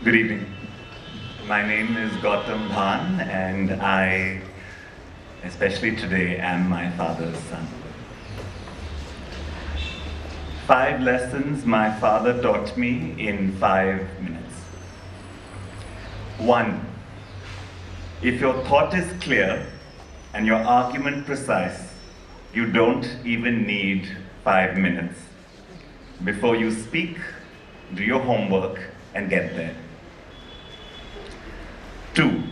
Good evening. My name is Gautam Bhan, and I, especially today, am my father's son. 5 lessons my father taught me in 5 minutes. 1. If your thought is clear and your argument precise, you don't even need 5 minutes. Before you speak, do your homework and get there. 2.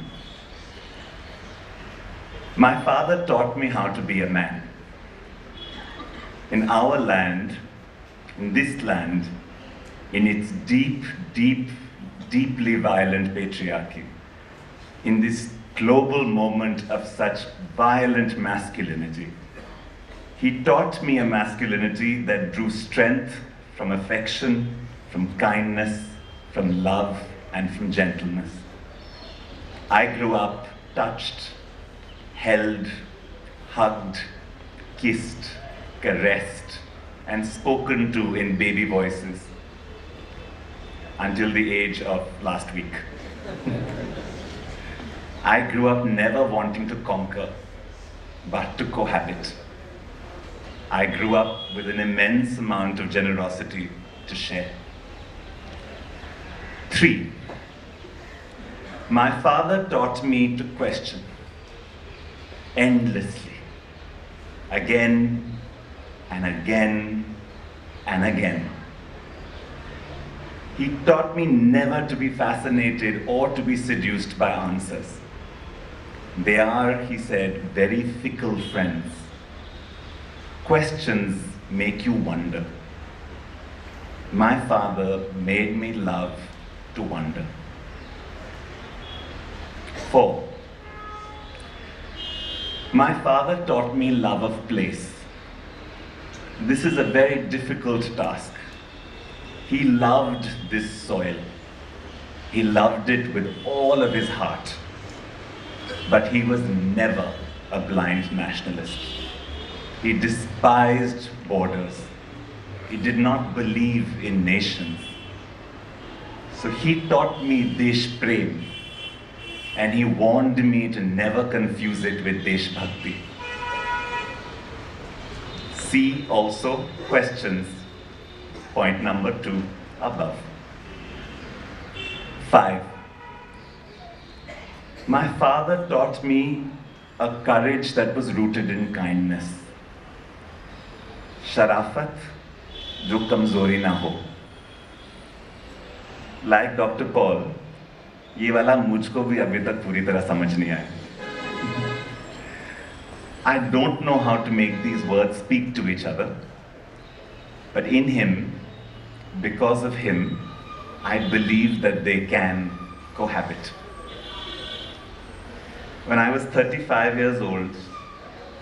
My father taught me how to be a man. In our land, in this land, in its deeply violent patriarchy, in this global moment of such violent masculinity, he taught me a masculinity that drew strength from affection, from kindness, from love, and from gentleness. I grew up touched, held, hugged, kissed, caressed, and spoken to in baby voices until the age of last week. I grew up never wanting to conquer, but to cohabit. I grew up with an immense amount of generosity to share. 3. My father taught me to question endlessly, again and again and again. He taught me never to be fascinated or to be seduced by answers. They are, he said, very fickle friends. Questions make you wonder. My father made me love to wonder. 4. My father taught me love of place. This is a very difficult task. He loved this soil. He loved it with all of his heart. But he was never a blind nationalist. He despised borders. He did not believe in nations. So he taught me Desh Prem, and he warned me to never confuse it with Desh Bhakti. See also questions, point number 2 above. 5. My father taught me a courage that was rooted in kindness. Sharafat, jo kamzori na ho. Like Dr. Paul, ये वाला मुझको भी अभी तक पूरी तरह समझ नहीं आया. I don't know how to make these words speak to each other, but in him, because of him, I believe that they can cohabit. When I was 35 years old,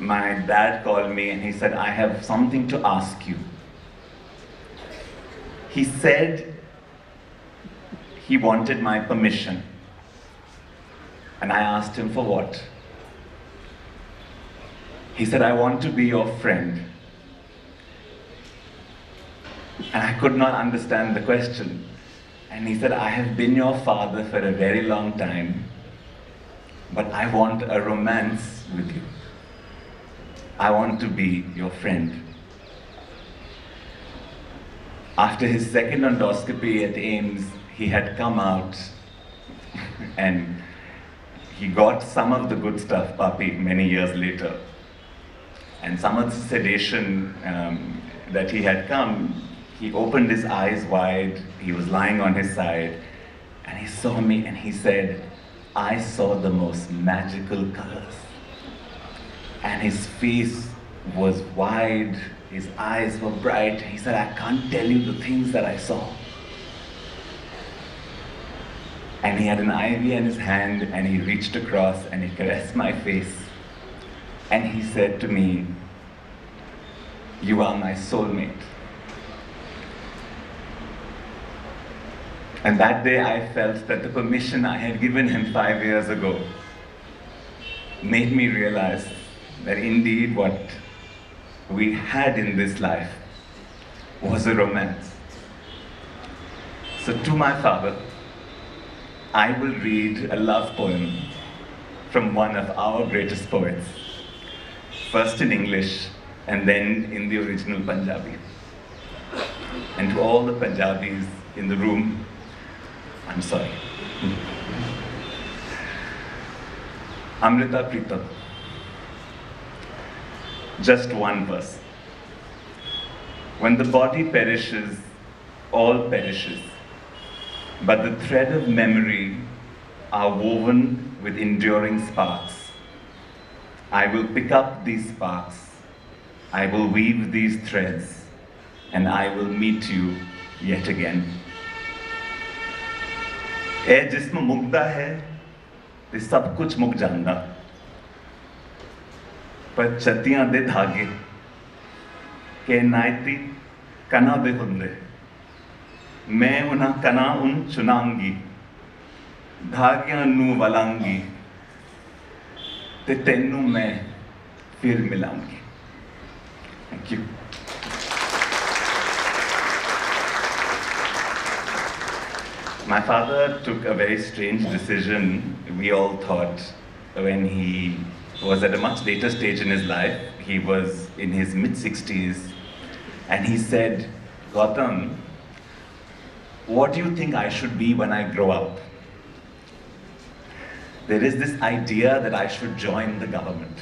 my dad called me and he said, I have something to ask you. He said he wanted my permission. And I asked him for what? He said, I want to be your friend. And I could not understand the question. And he said, I have been your father for a very long time, but I want a romance with you. I want to be your friend. After his second endoscopy at AIMS, he had come out and he got some of the good stuff, puppy, many years later. And some of the sedation that he had come, he opened his eyes wide, he was lying on his side, and he saw me and he said, I saw the most magical colors. And his face was wide, his eyes were bright. He said, I can't tell you the things that I saw. And he had an IV in his hand and he reached across and he caressed my face. And he said to me, you are my soulmate. And that day I felt that the permission I had given him 5 years ago made me realize that indeed what we had in this life was a romance. So to my father, I will read a love poem from one of our greatest poets, first in English and then in the original Punjabi. And to all the Punjabis in the room, I'm sorry. Amrita Pritam. Just one verse. When the body perishes, all perishes. But the thread of memory are woven with enduring sparks. I will pick up these sparks. I will weave these threads, and I will meet you yet again. ए जिस्म मुकदा है ते सब कुछ मुक जांदा, पर चतियां दे धागे के नायती कना दे हुंदे, मैं उन्हां कना उन चुनांगी, धागियां नू वलांगी, ते तेनू मैं फिर मिलांगी. Thank you. My father took a very strange decision, we all thought, when he was at a much later stage in his life. He was in his mid-60s, and he said, Gautam, what do you think I should be when I grow up? There is this idea that I should join the government.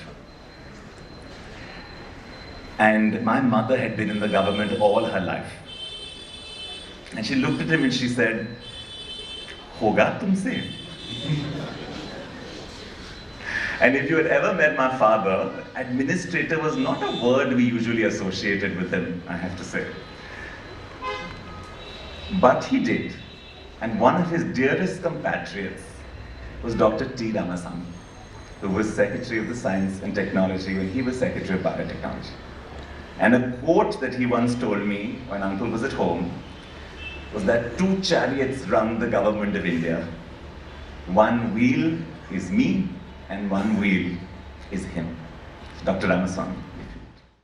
And my mother had been in the government all her life. And she looked at him and she said, Hoga tumse? And if you had ever met my father, administrator was not a word we usually associated with him, I have to say. But he did. And one of his dearest compatriots was Dr. T. Ramasamy, who was Secretary of the Science and Technology when he was Secretary of Biotechnology. And a quote that he once told me when Uncle was at home was that 2 chariots run the government of India. One wheel is me, and one wheel is him. Dr. Ramasamy.